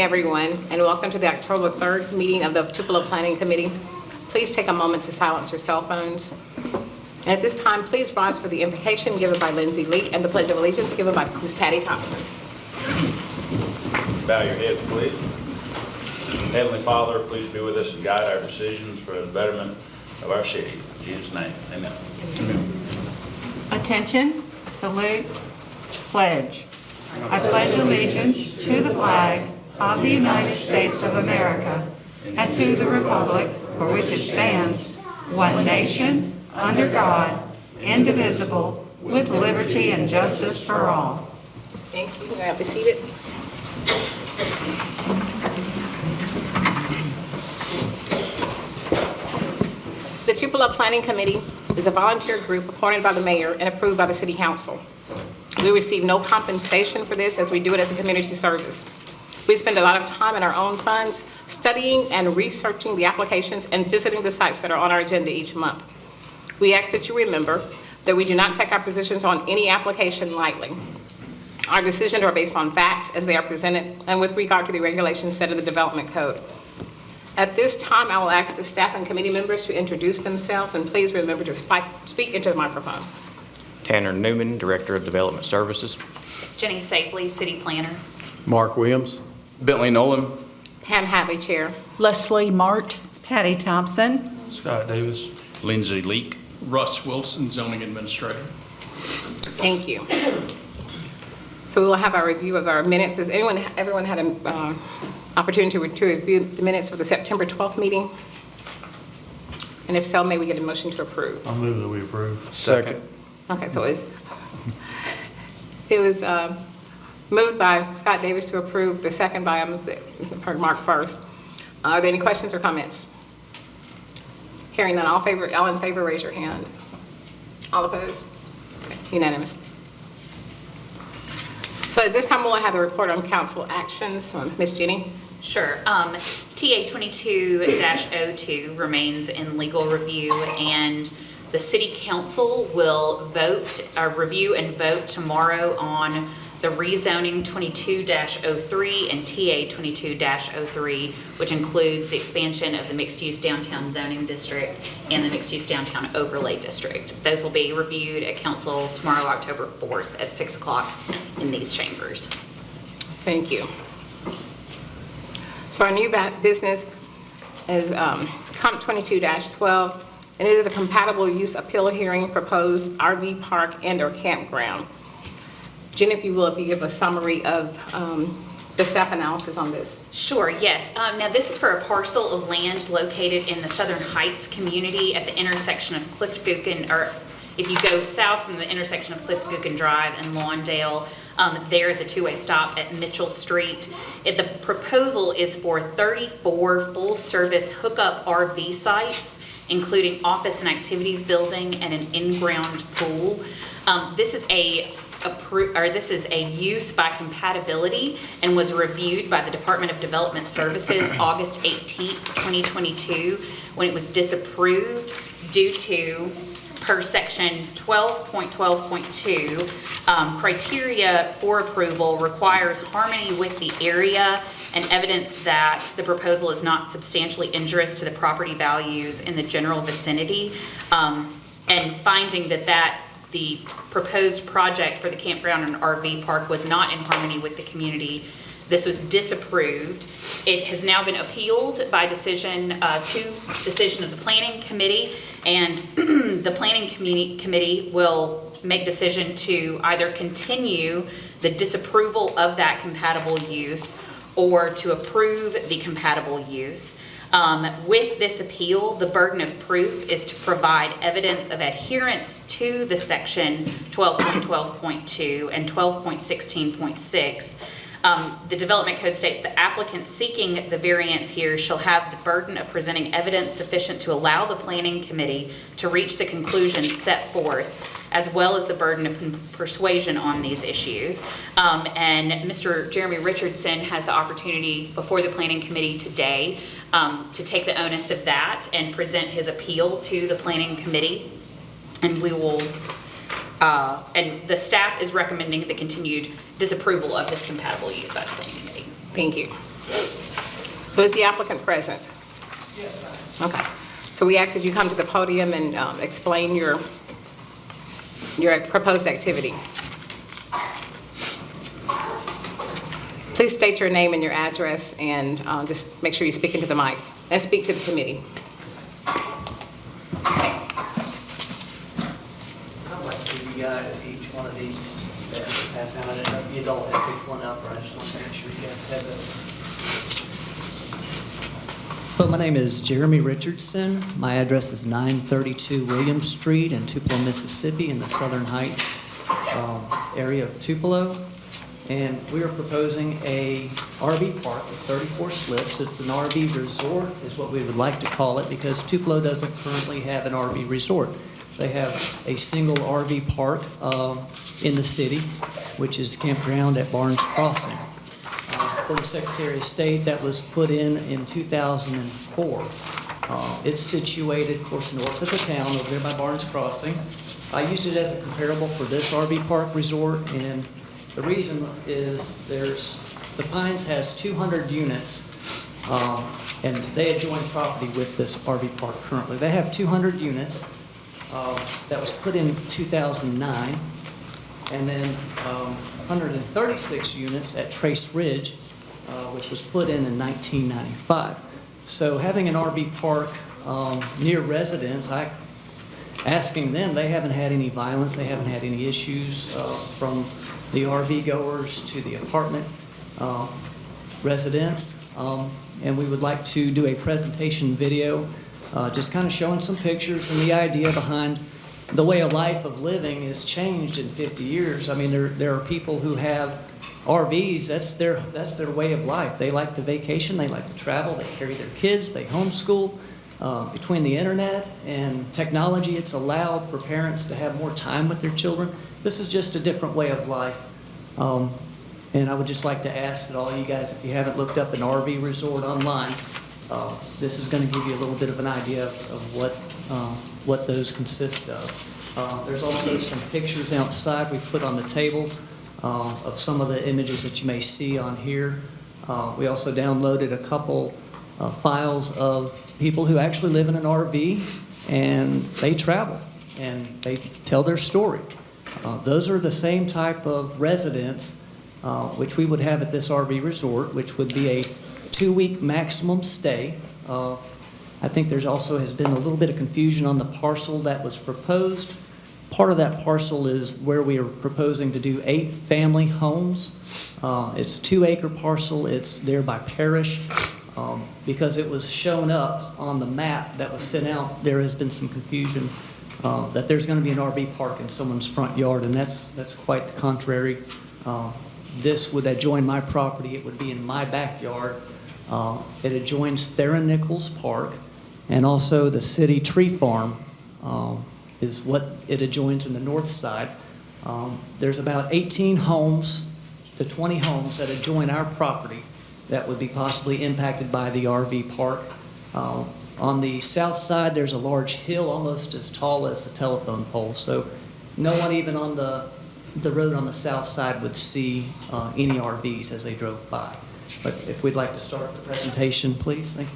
everyone, and welcome to the October 3rd meeting of the Tupelo Planning Committee. Please take a moment to silence your cell phones. And at this time, please rise for the invocation given by Lindsay Leak and the Pledge of Allegiance given by Ms. Patty Thompson. Bow your heads, please. Heavenly Father, please be with us and guide our decisions for the betterment of our city. In Jesus' name, amen. Amen. Attention, salute, pledge. I pledge allegiance to the flag of the United States of America and to the republic for which it stands, one nation, under God, indivisible, with liberty and justice for all. Thank you. You may be seated. The Tupelo Planning Committee is a volunteer group appointed by the mayor and approved by the city council. We receive no compensation for this as we do it as a community service. We spend a lot of time in our own funds studying and researching the applications and visiting the sites that are on our agenda each month. We ask that you remember that we do not take our positions on any application lightly. Our decisions are based on facts as they are presented and with regard to the regulations set in the development code. At this time, I will ask the staff and committee members to introduce themselves, and please remember to speak into the microphone. Tanner Newman, Director of Development Services. Jenny Safely, City Planner. Mark Williams. Bentley Nolan. Pam Hadley, Chair. Leslie Mart. Patty Thompson. Scott Davis. Lindsay Leak. Russ Wilson, Zoning Administrator. Thank you. So we will have our review of our minutes. Has everyone had an opportunity to review the minutes for the September 12th meeting? And if so, may we get a motion to approve? I'll move that we approve. Second. Okay, so it was moved by Scott Davis to approve, the second by heard Mark first. Are there any questions or comments? Hearing none, all in favor, raise your hand. All opposed? Okay, unanimous. So at this time, we'll have a report on council actions. Ms. Jenny? Sure. TA 22-02 remains in legal review, and the City Council will review and vote tomorrow on the rezoning 22-03 and TA 22-03, which includes the expansion of the mixed-use downtown zoning district and the mixed-use downtown overlay district. Those will be reviewed at council tomorrow, October 4th at 6 o'clock in these chambers. Thank you. So our new business is Comp 22-12, and it is a compatible use appeal hearing proposed RV park and/or campground. Jen, if you give a summary of the staff analysis on this. Sure, yes. Now this is for a parcel of land located in the Southern Heights community at the intersection of Cliff Gookin, or if you go south from the intersection of Cliff Gookin Drive and Lawndale, there at the two-way stop at Mitchell Street. The proposal is for 34 full-service hookup RV sites, including office and activities building and an in-ground pool. This is a use by compatibility and was reviewed by the Department of Development Services August 18th, 2022, when it was disapproved due to, per section 12.12.2, criteria for approval requires harmony with the area and evidence that the proposal is not substantially injurious to the property values in the general vicinity, and finding that the proposed project for the campground and RV park was not in harmony with the community. This was disapproved. It has now been appealed by decision of the Planning Committee, and the Planning Committee will make decision to either continue the disapproval of that compatible use or to approve the compatible use. With this appeal, the burden of proof is to provide evidence of adherence to the section 12.12.2 and 12.16.6. The Development Code states the applicant seeking the variance here shall have the burden of presenting evidence sufficient to allow the Planning Committee to reach the conclusions set forth, as well as the burden of persuasion on these issues. And Mr. Jeremy Richardson has the opportunity before the Planning Committee today to take the onus of that and present his appeal to the Planning Committee. And we will, and the staff is recommending the continued disapproval of this compatible use by the Planning Committee. Thank you. So is the applicant present? Yes, sir. Okay. So we ask that you come to the podium and explain your proposed activity. Please state your name and your address, and just make sure you speak into the mic and speak to the committee. I'd like to give you guys each one of these that pass out. I don't know if you don't have to pick one up, or I just want to make sure you guys have those. Well, my name is Jeremy Richardson. My address is 932 Williams Street in Tupelo, Mississippi, in the Southern Heights area of Tupelo. And we are proposing a RV park with 34 slips. It's an RV resort is what we would like to call it, because Tupelo doesn't currently have an RV resort. They have a single RV park in the city, which is campground at Barnes Crossing. For the Secretary of State, that was put in 2004. It's situated, of course, north of the town, over there by Barnes Crossing. I used it as a comparable for this RV park resort, and the reason is the Pines has 200 units, and they adjoin property with this RV park currently. They have 200 units that was put in 2009, and then 136 units at Trace Ridge, which was put in 1995. So having an RV park near residents, asking them, they haven't had any violence, they haven't had any issues from the RV goers to the apartment residents. And we would like to do a presentation video, just kind of showing some pictures and the idea behind the way of life of living has changed in 50 years. I mean, there are people who have RVs, that's their way of life. They like to vacation, they like to travel, they carry their kids, they homeschool. Between the internet and technology, it's allowed for parents to have more time with their children. This is just a different way of life. And I would just like to ask that all you guys, if you haven't looked up an RV resort online, this is going to give you a little bit of an idea of what those consist of. There's also some pictures outside we've put on the table of some of the images that you may see on here. We also downloaded a couple files of people who actually live in an RV and they travel and they tell their story. Those are the same type of residents which we would have at this RV resort, which would be a 2-week maximum stay. I think there's also has been a little bit of confusion on the parcel that was proposed. Part of that parcel is where we are proposing to do 8 family homes. It's a 2-acre parcel. It's there by parish. Because it was shown up on the map that was sent out, there has been some confusion that there's going to be an RV park in someone's front yard, and that's quite the contrary. This would adjoin my property. It would be in my backyard. It adjoins Theron Nichols Park, and also the city tree farm is what it adjoins on the north side. There's about 18 homes to 20 homes that adjoin our property that would be possibly impacted by the RV park. On the south side, there's a large hill almost as tall as a telephone pole, so no one even on the road on the south side would see any RVs as they drove by. But if we'd like to start the presentation, please. Thank you.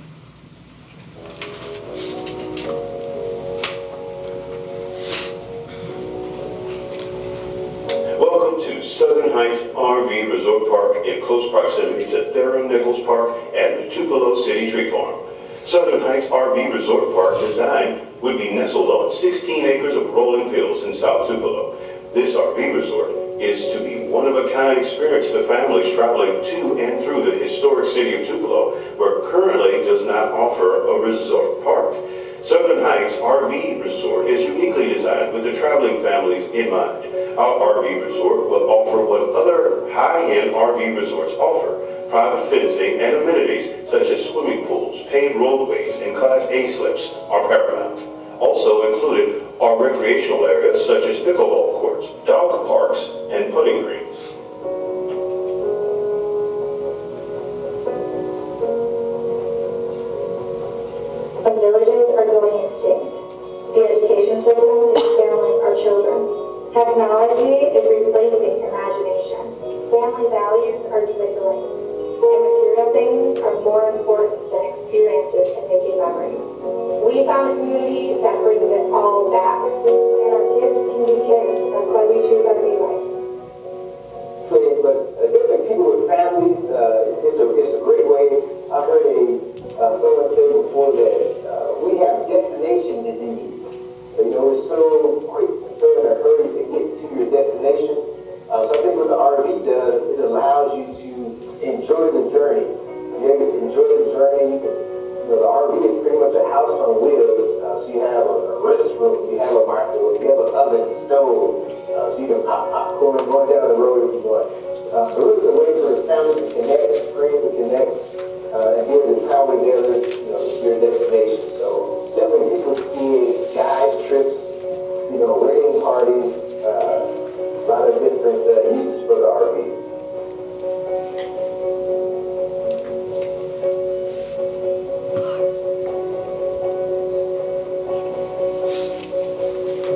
Welcome to Southern Heights RV Resort Park in close proximity to Theron Nichols Park and the Tupelo City Tree Farm. Southern Heights RV Resort Park design would be nestled on 16 acres of rolling fields in South Tupelo. This RV resort is to be one-of-a-kind experience to families traveling to and through the historic city of Tupelo, where currently does not offer a resort park. Southern Heights RV Resort is uniquely designed with the traveling families in mind. Our RV resort will offer what other high-end RV resorts offer: private fencing and amenities such as swimming pools, paved roadways, and Class A slips are paramount. Also included are recreational areas such as pickleball courts, dog parks, and putting greens. Our villages are going extinct. The education system is failing our children. Technology is replacing imagination. Family values are dwindling. And material things are more important than experiences and making memories. We found a community that brings it all back. And our kids can be kids. That's why we choose our life. But definitely people with families, it's a great way. I heard someone say before that we have destination disease. So, we're so quick, so in a hurry to get to your destination. So I think what the RV does, it allows you to enjoy the journey. You're able to enjoy the journey. The RV is pretty much a house on wheels. So you have a restroom, you have a microwave, you have an oven, stove. So you can pop popcorn going down the road if you want. So it's a way for families to connect, friends to connect, and be able to travel together, to your destination. So definitely people see guide trips, wedding parties, a lot of different uses for the RV.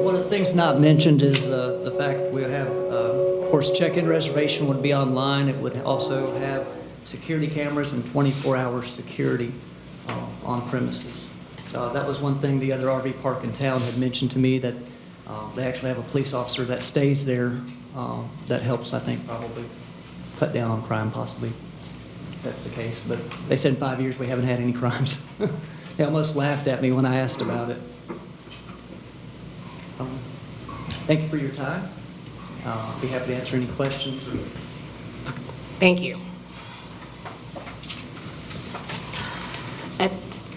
One of the things not mentioned is the fact we have, of course, check-in reservation would be online. It would also have security cameras and 24-hour security on premises. That was one thing the other RV park in town had mentioned to me, that they actually have a police officer that stays there. That helps, I think, probably cut down on crime, possibly. If that's the case. But they said in 5 years we haven't had any crimes. They almost laughed at me when I asked about it. Thank you for your time. I'll be happy to answer any questions. Thank you.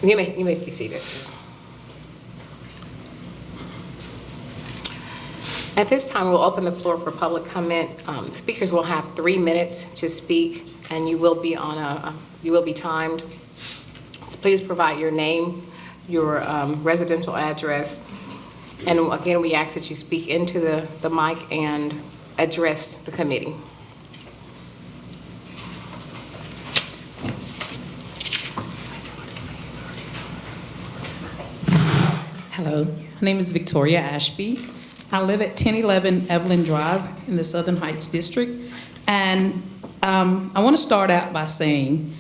You may be seated. At this time, we'll open the floor for public comment. Speakers will have 3 minutes to speak, and you will be timed. So please provide your name, your residential address, and again, we ask that you speak into the mic and address the committee. Hello, my name is Victoria Ashby. I live at 1011 Evelyn Drive in the Southern Heights District. And I want to start out by saying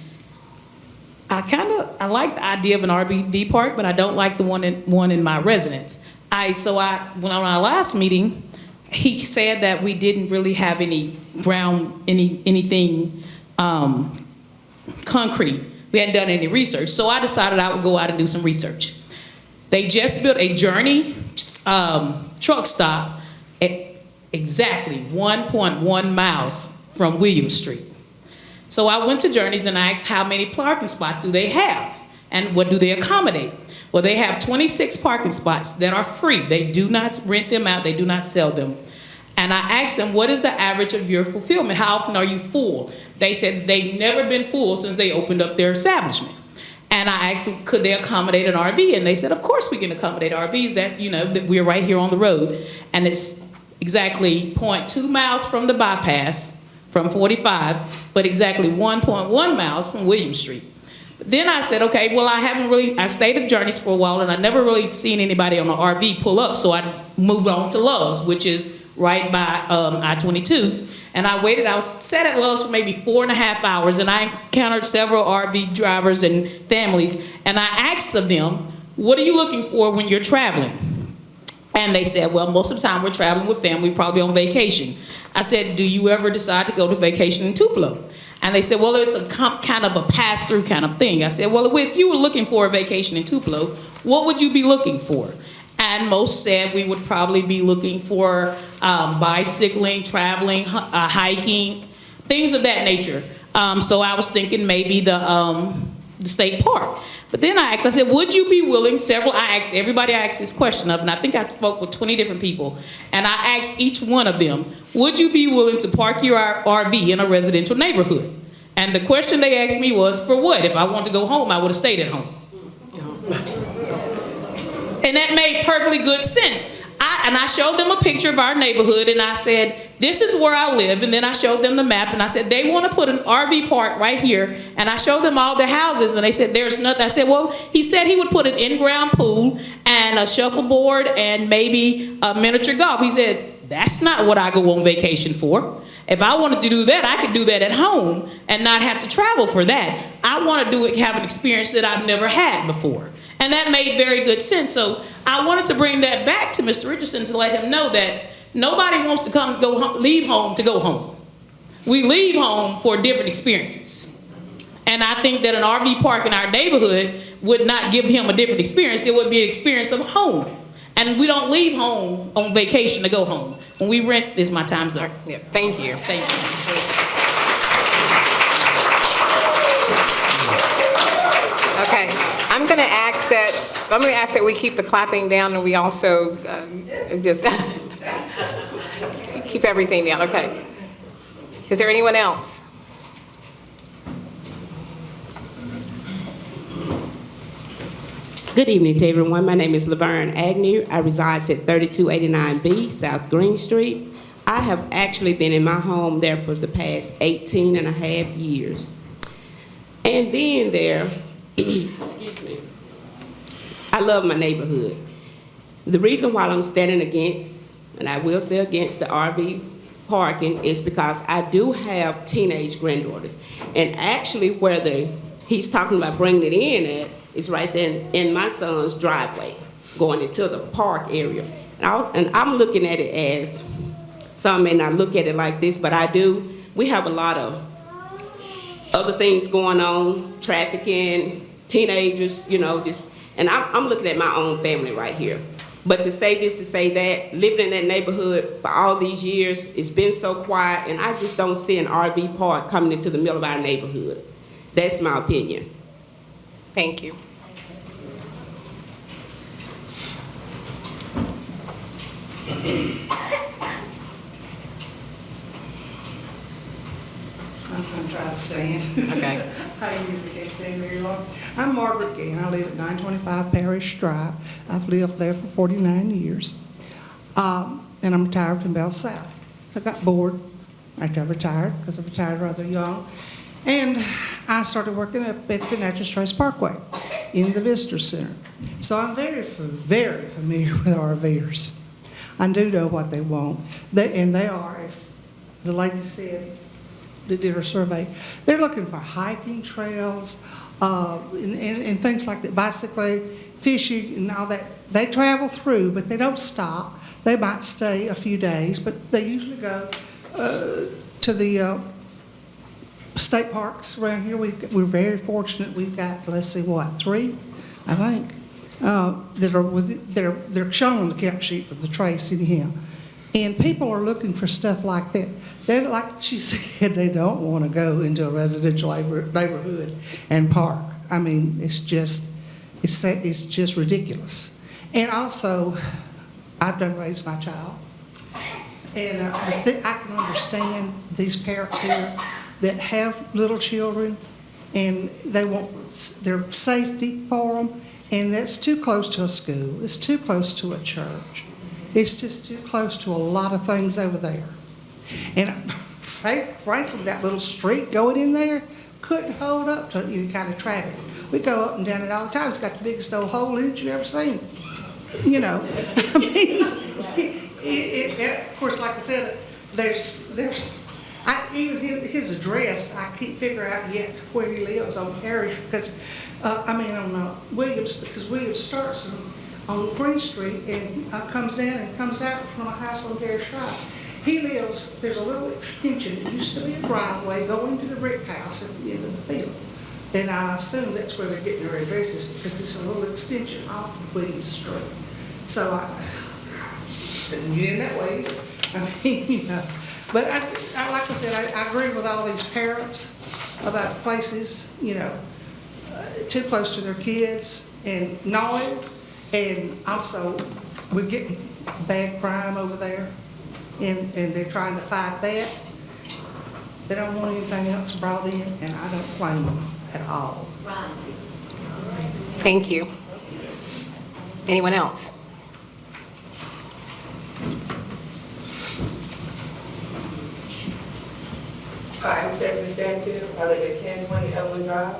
I like the idea of an RV park, but I don't like the one in my residence. When on our last meeting, he said that we didn't really have anything concrete. We hadn't done any research. So I decided I would go out and do some research. They just built a Journey truck stop at exactly 1.1 miles from Williams Street. So I went to Journeys and I asked how many parking spots do they have and what do they accommodate? Well, they have 26 parking spots that are free. They do not rent them out. They do not sell them. And I asked them, what is the average of your fulfillment? How often are you full? They said they've never been full since they opened up their establishment. And I asked them, could they accommodate an RV? And they said, of course we can accommodate RVs. That we're right here on the road. And it's exactly 0.2 miles from the bypass, from 45, but exactly 1.1 miles from William Street. Then I said, okay, well, I stayed at Journeys for a while, and I never really seen anybody on an RV pull up, so I moved on to Love's, which is right by I-22. And I sat at Love's for maybe 4.5 hours, and I encountered several RV drivers and families, and I asked of them, what are you looking for when you're traveling? And they said, well, most of the time we're traveling with family, probably on vacation. I said, do you ever decide to go to vacation in Tupelo? And they said, well, it's a kind of a pass-through kind of thing. I said, well, if you were looking for a vacation in Tupelo, what would you be looking for? And most said we would probably be looking for bicycling, traveling, hiking, things of that nature. So I was thinking maybe the state park. But then I said, would you be willing, I asked everybody I asked this question of, and I think I spoke with 20 different people, and I asked each one of them, would you be willing to park your RV in a residential neighborhood? And the question they asked me was, for what? If I wanted to go home, I would have stayed at home. And that made perfectly good sense. I showed them a picture of our neighborhood, and I said, this is where I live. And then I showed them the map, and I said, they want to put an RV park right here. And I showed them all the houses, and they said, there's nothing. I said, well, he said he would put an in-ground pool and a shuffleboard and maybe a miniature golf. He said, that's not what I go on vacation for. If I wanted to do that, I could do that at home and not have to travel for that. I want to do it, have an experience that I've never had before. And that made very good sense. So I wanted to bring that back to Mr. Richardson to let him know that nobody wants to leave home to go home. We leave home for different experiences. And I think that an RV park in our neighborhood would not give him a different experience. It would be an experience of home. And we don't leave home on vacation to go home. When we rent, this is my time's up. Yeah, thank you. Thank you. Okay, I'm going to ask that we keep the clapping down, and we also just keep everything down. Okay. Is there anyone else? Good evening to everyone. My name is Laverne Agnew. I reside at 3289B South Green Street. I have actually been in my home there for the past 18 and a half years. And being there, excuse me, I love my neighborhood. The reason why I'm standing against, and I will say against, the RV parking is because I do have teenage granddaughters. And actually where he's talking about bringing it in at, it's right there in my son's driveway, going into the park area. And I'm looking at it as, some may not look at it like this, but I do. We have a lot of other things going on, trafficking, teenagers, and I'm looking at my own family right here. But to say this, to say that, living in that neighborhood for all these years, it's been so quiet, and I just don't see an RV park coming into the middle of our neighborhood. That's my opinion. Thank you. I'm going to try to stand. Okay. I usually can't stand very long. I'm Margaret Gann. I live at 925 Parish Drive. I've lived there for 49 years. And I'm retired from Bell South. I got bored after I retired, because I retired rather young. And I started working up at the Natural Trace Parkway in the Visitor Center. So I'm very familiar with RVers. I do know what they want. They are, as the lady said that did her survey, they're looking for hiking trails and things like that, bicycling, fishing and all that. They travel through, but they don't stop. They might stay a few days, but they usually go to the state parks around here. We're very fortunate. We've got, let's see, what, 3, I think, that are with, they're shown on the count sheet from the Trace anyhow. And people are looking for stuff like that. They're, like she said, they don't want to go into a residential neighborhood and park. I mean, it's just ridiculous. And also, I've done raise my child. And I can understand these parents here that have little children and they want their safety for them, and that's too close to a school. It's too close to a church. It's just too close to a lot of things over there. And frankly, that little street going in there couldn't hold up to any kind of traffic. We go up and down it all the time. It's got the biggest old hole in it you've ever seen. I mean, of course, like I said, even his address, I can't figure out yet where he lives on Parish because, on Williams, because Williams starts on Green Street and comes down and comes out from a house on Parish Drive. He lives, there's a little extension. It used to be a driveway going to the brick house at the end of the field. And I assume that's where they're getting their addresses because it's a little extension off of Williams Street. So I didn't get in that way. But like I said, I agree with all these parents about places, too close to their kids and noise. And also, we're getting bad crime over there, and they're trying to fight that. They don't want anything else brought in, and I don't blame them at all. Thank you. Anyone else? Hi, I'm Stephanie Stanfield. I live at 1020 Evelyn Drive.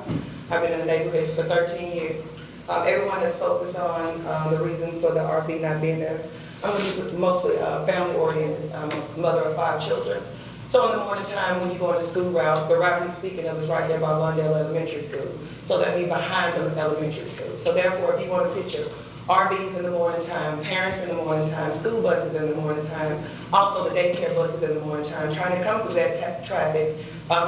I've been in the neighborhoods for 13 years. Everyone is focused on the reason for the RV not being there. I'm mostly family-oriented. I'm a mother of 5 children. So in the morning time, when you go on the school route, the route he's speaking of is right there by Lawndale Elementary School. So that'd be behind the elementary school. So therefore, if you want to picture RVs in the morning time, parents in the morning time, school buses in the morning time, also the daycare buses in the morning time, trying to come through that traffic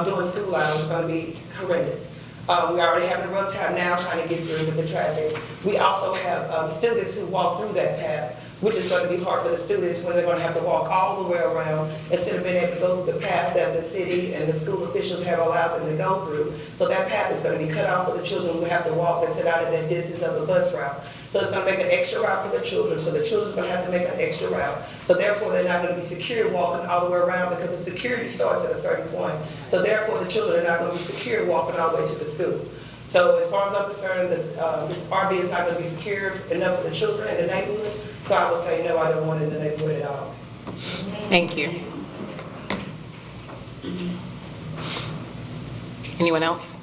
during school hours is going to be horrendous. We already having a rough time now trying to get through with the traffic. We also have students who walk through that path, which is going to be hard for the students when they're going to have to walk all the way around instead of being able to go through the path that the city and the school officials have allowed them to go through. So that path is going to be cut off for the children who have to walk and sit out at that distance of the bus route. So it's going to make an extra route for the children. So the children's going to have to make an extra route. So therefore, they're not going to be secure walking all the way around because the security starts at a certain point. So therefore, the children are not going to be secure walking all the way to the school. So as far as I'm concerned, this RV is not going to be secure enough for the children in the neighborhood. So I would say, no, I don't want it in the neighborhood at all. Thank you. Anyone else?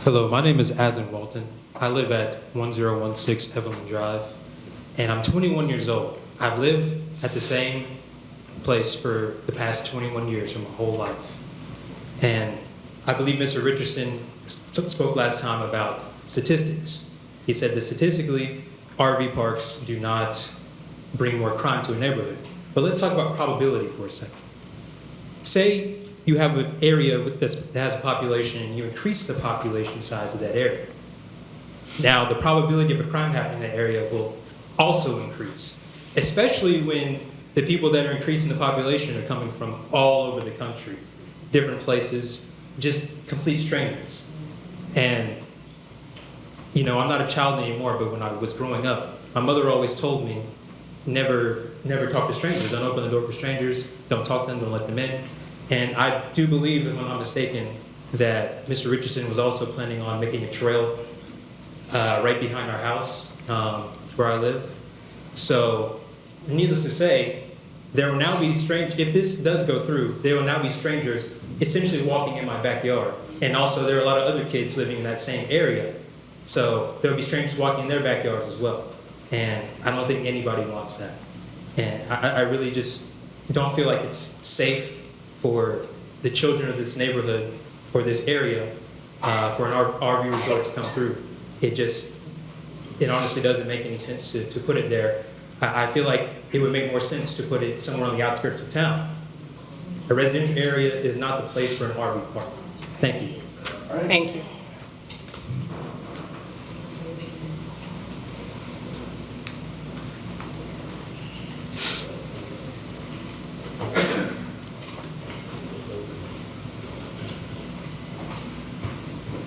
Hello, my name is Adlin Walton. I live at 1016 Evelyn Drive, and I'm 21 years old. I've lived at the same place for the past 21 years, for my whole life. And I believe Mr. Richardson spoke last time about statistics. He said that statistically, RV parks do not bring more crime to a neighborhood. But let's talk about probability for a second. Say you have an area that has a population and you increase the population size of that area. Now, the probability of a crime happening in that area will also increase, especially when the people that are increasing the population are coming from all over the country, different places, just complete strangers. And, you know, I'm not a child anymore, but when I was growing up, my mother always told me, never talk to strangers. Don't open the door for strangers. Don't talk to them. Don't let them in. And I do believe, if I'm not mistaken, that Mr. Richardson was also planning on making a trail right behind our house where I live. So, needless to say, there will now be if this does go through, there will now be strangers essentially walking in my backyard. And also, there are a lot of other kids living in that same area. So, there will be strangers walking in their backyards as well. And I don't think anybody wants that. And I really just don't feel like it's safe for the children of this neighborhood or this area for an RV resort to come through. It honestly doesn't make any sense to put it there. I feel like it would make more sense to put it somewhere on the outskirts of town. A residential area is not the place for an RV park. Thank you. Thank you.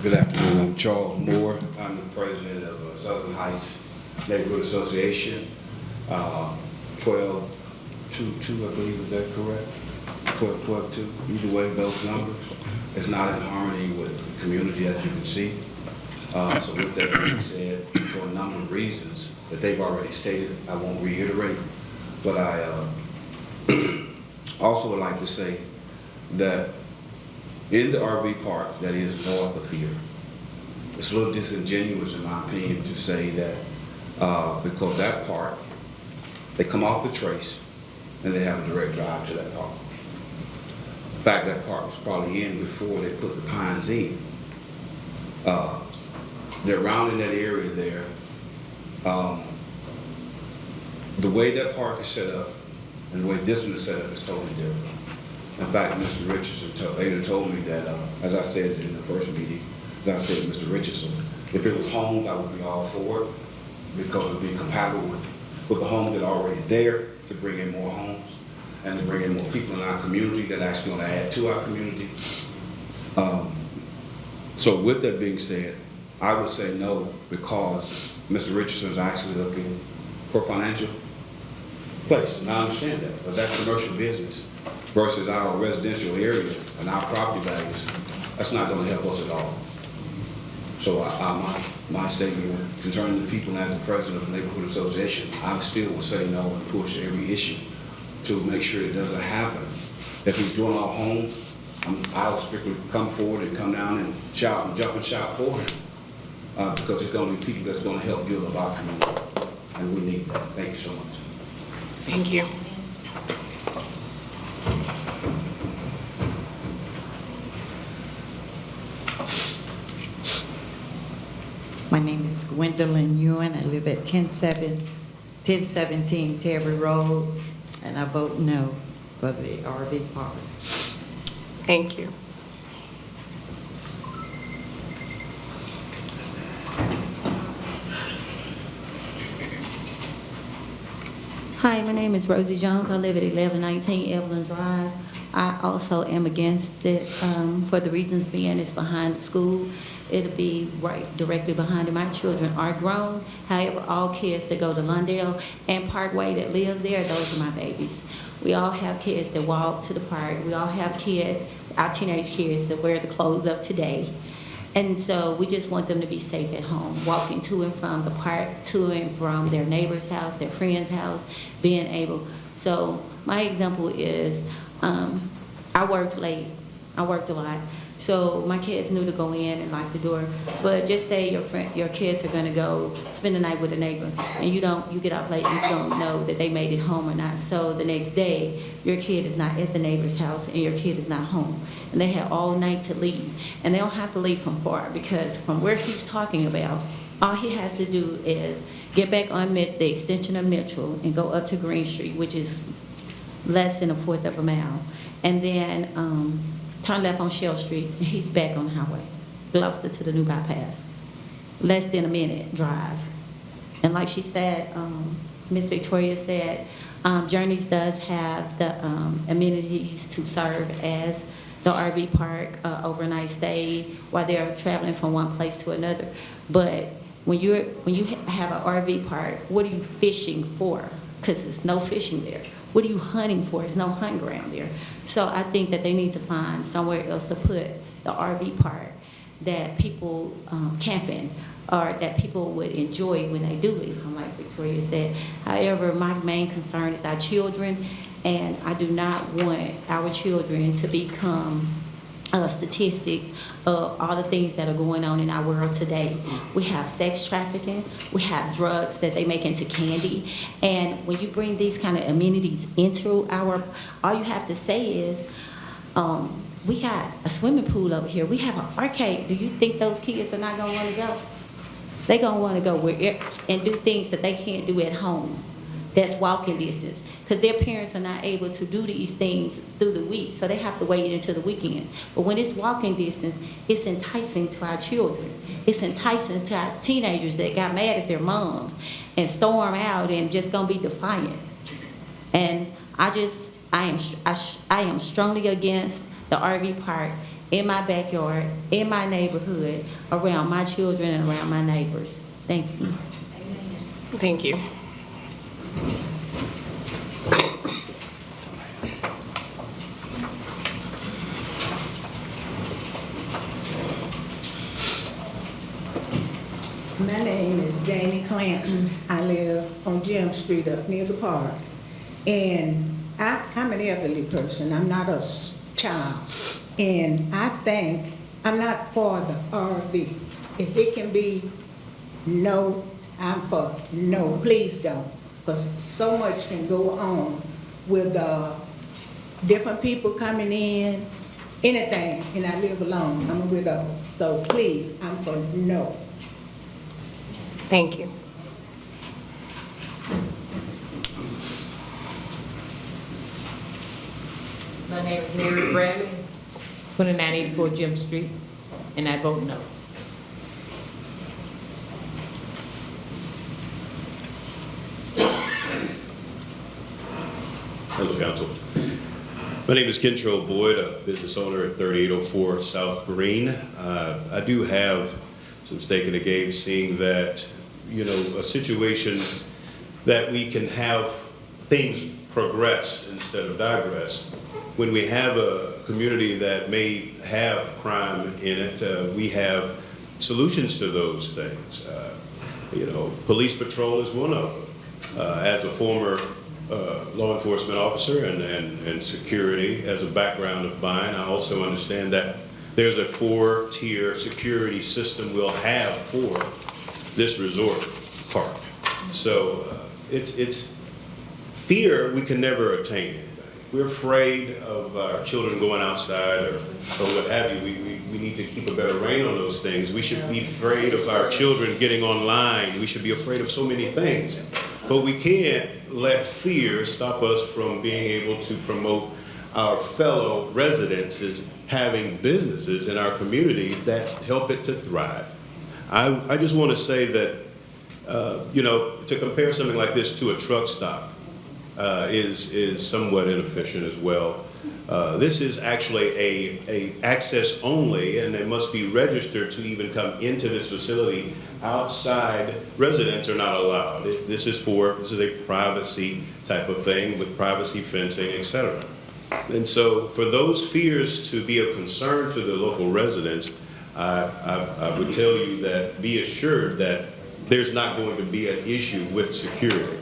Good afternoon. I'm Charles Moore. I'm the president of Southern Heights Neighborhood Association. 12-2, I believe, is that correct? 12-2. Either way, those numbers. It's not in harmony with the community, as you can see. So with that being said, for a number of reasons that they've already stated, I won't reiterate. But I also would like to say that in the RV park that is north of here, it's a little disingenuous, in my opinion, to say that because that park, they come off the trace and they have a direct drive to that park. In fact, that park was probably in before they put the pines in. They're around in that area there. The way that park is set up and the way this one is set up is totally different. In fact, Mr. Richardson later told me that, as I said in the first meeting, as I said to Mr. Richardson, if it was homes, I would be all for it because it would be compatible with the homes that are already there to bring in more homes and to bring in more people in our community that are actually going to add to our community. So with that being said, I would say no because Mr. Richardson is actually looking for financial place, and I understand that, but that's commercial business versus our residential area and our property values. That's not going to help us at all. So my statement concerning the people and as the president of the neighborhood association, I still will say no and push every issue to make sure it doesn't happen. If he's doing our homes, I'll strictly come forward and come down and shout and jump and shout for him. Because there's gonna be people that's gonna help build up our community. And we need that. Thank you so much. Thank you. My name is Gwendolyn Ewan. I live at 1017 Terry Road, and I vote no for the RV park. Thank you. Hi, my name is Rosie Jones. I live at 1119 Evelyn Drive. I also am against it for the reasons being it's behind the school. It'll be right directly behind it. My children are grown. However, all kids that go to Lundale and Parkway that live there, those are my babies. We all have kids that walk to the park. We all have kids, our teenage kids, that wear the clothes of today. And so we just want them to be safe at home, walking to and from the park, to and from their neighbor's house, their friend's house, being able. So my example is I worked late. I worked a lot. So my kids knew to go in and lock the door. But just say your kids are gonna go spend the night with a neighbor, and you get off late and you don't know that they made it home or not. So the next day, your kid is not at the neighbor's house and your kid is not home. And they have all night to leave. And they don't have to leave from far, because from where he's talking about, all he has to do is get back on the extension of Mitchell and go up to Green Street, which is less than 1/4 of a mile. And then turn left on Shell Street, and he's back on the highway, Gloucester to the new bypass. Less than a minute drive. And like she said, Miss Victoria said, Journeys does have the amenities to serve as the RV park, overnight stay, while they're traveling from one place to another. But when you have an RV park, what are you fishing for? Because there's no fishing there. What are you hunting for? There's no hunting ground there. So I think that they need to find somewhere else to put the RV park that people camping, or that people would enjoy when they do leave home, like Victoria said. However, my main concern is our children, and I do not want our children to become a statistic of all the things that are going on in our world today. We have sex trafficking, we have drugs that they make into candy, and when you bring these kind of amenities into all you have to say is, we got a swimming pool over here, we have an arcade. Do you think those kids are not gonna wanna go? They're gonna wanna go and do things that they can't do at home. That's walking distance, because their parents are not able to do these things through the week, so they have to wait until the weekend. But when it's walking distance, it's enticing to our children. It's enticing to our teenagers that got mad at their moms and storm out and just gonna be defiant. And I am strongly against the RV park in my backyard, in my neighborhood, around my children and around my neighbors. Thank you. Thank you. My name is Jamie Clanton. I live on Jim Street up near the park. And I'm an elderly person. I'm not a child. And I think I'm not for the RV. If it can be no, I'm for no. Please don't. Because so much can go on with different people coming in, anything. And I live alone. I'm a widow. So please, I'm for no. Thank you. My name is Mary Bradley, 2984 Jim Street, and I vote no. Hello, Council. My name is Kentrell Boyd, a business owner at 3804 South Green. I do have some stake in the game, seeing that, you know, a situation that we can have things progress instead of digress. When we have a community that may have crime in it, we have solutions to those things. You know, police patrol is one of them. As a former law enforcement officer and security as a background of mine. I also understand that there's a 4-tier security system we'll have for this resort park. So it's fear, we can never attain anything. We're afraid of our children going outside or what have you. We need to keep a better rein on those things. We should be afraid of our children getting online. We should be afraid of so many things. But we can't let fear stop us from being able to promote our fellow residents as having businesses in our community that help it to thrive. I just want to say that, you know, to compare something like this to a truck stop is somewhat inefficient as well. This is actually a access only, and it must be registered to even come into this facility. Outside residents are not allowed. This is a privacy type of thing with privacy fencing, etc. And so for those fears to be of concern to the local residents, I would tell you that be assured that there's not going to be an issue with security.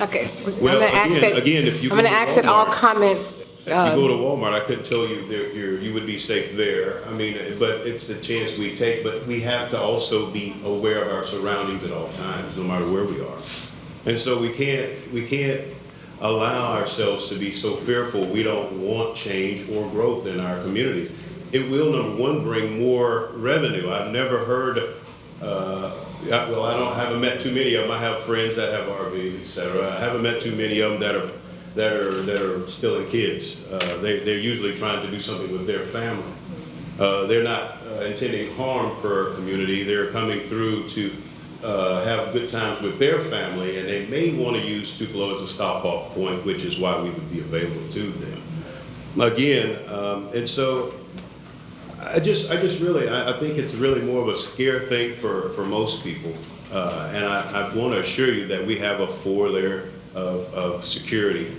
Okay. Well, I'm going to ask that all comments. If you go to Walmart, I couldn't tell you you would be safe there. I mean, but it's the chance we take. But we have to also be aware of our surroundings at all times, no matter where we are. And so we can't allow ourselves to be so fearful. We don't want change or growth in our communities. It will, number one, bring more revenue. I've never heard. Well, I haven't met too many of them. I have friends that have RVs, etc. I haven't met too many of them that are still in kids. They're usually trying to do something with their family. They're not intending harm for our community. They're coming through to have good times with their family, and they may want to use Tupelo as a stop-off point, which is why we would be available to them. Again, and so I think it's really more of a scare thing for most people. And I want to assure you that we have a 4-layer of security.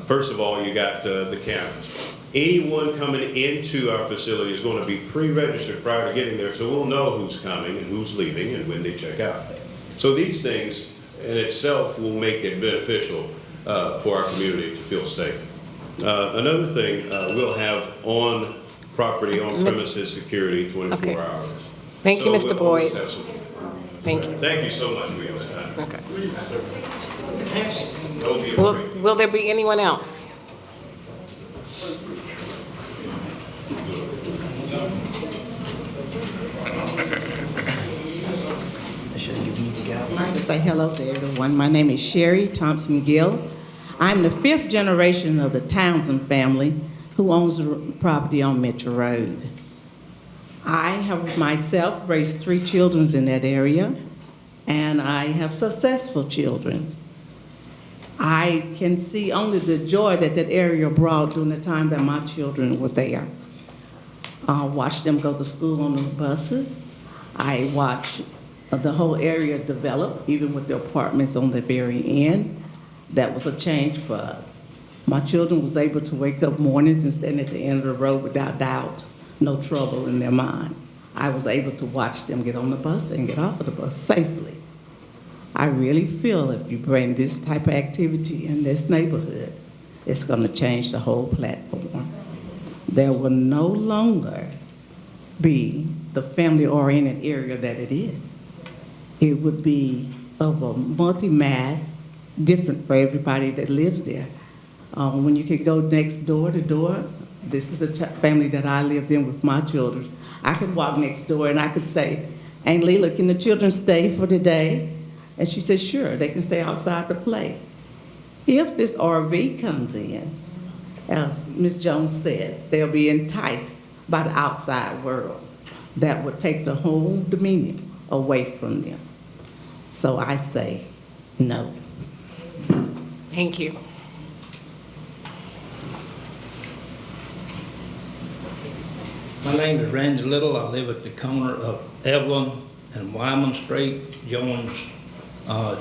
First of all, you got the cameras. Anyone coming into our facility is going to be pre-registered prior to getting there, so we'll know who's coming and who's leaving and when they check out. So these things in itself will make it beneficial for our community to feel safe. Another thing, we'll have on property, on premises security 24 hours. Thank you, Mr. Boyd. Thank you. Thank you so much for your time. Okay. Will there be anyone else? I'd like to say hello to everyone. My name is Sherry Thompson Gill. I'm the 5th generation of the Townsend family who owns the property on Mitchell Road. I have myself raised 3 children in that area, and I have successful children. I can see only the joy that area brought during the time that my children were there. I watched them go to school on the buses. I watched the whole area develop, even with the apartments on the very end. That was a change for us. My children was able to wake up mornings and stand at the end of the road without doubt, no trouble in their mind. I was able to watch them get on the bus and get off of the bus safely. I really feel if you bring this type of activity in this neighborhood, it's going to change the whole platform. There will no longer be the family-oriented area that it is. It would be of a multi-mass, different for everybody that lives there. When you can go next door to door, this is a family that I lived in with my children. I could walk next door and I could say, Aunt Leila, can the children stay for today? And she said, sure, they can stay outside to play. If this RV comes in, as Ms. Jones said, they'll be enticed by the outside world. That would take the whole dominion away from them. So I say no. Thank you. My name is Randy Little. I live at the corner of Evelyn and Wyman Street, joins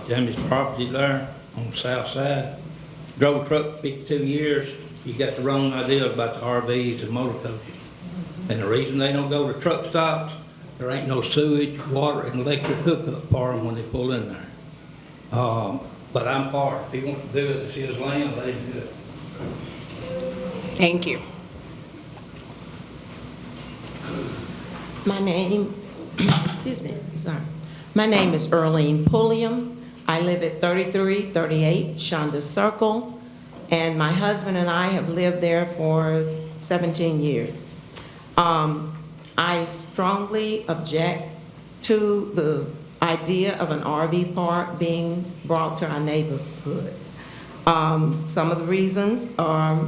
Jamie's property there on the south side. Drove a truck 52 years. You got the wrong idea about the RVs and motor coaches. And the reason they don't go to truck stops, there ain't no sewage, water, and electric hookup for them when they pull in there. but I'm for it. If he wants to do it, it's his land, let him do it. Thank you. My name, excuse me, sorry. My name is Earlene Pulliam. I live at 3338 Shonda Circle, and my husband and I have lived there for 17 years. I strongly object to the idea of an RV park being brought to our neighborhood. Some of the reasons are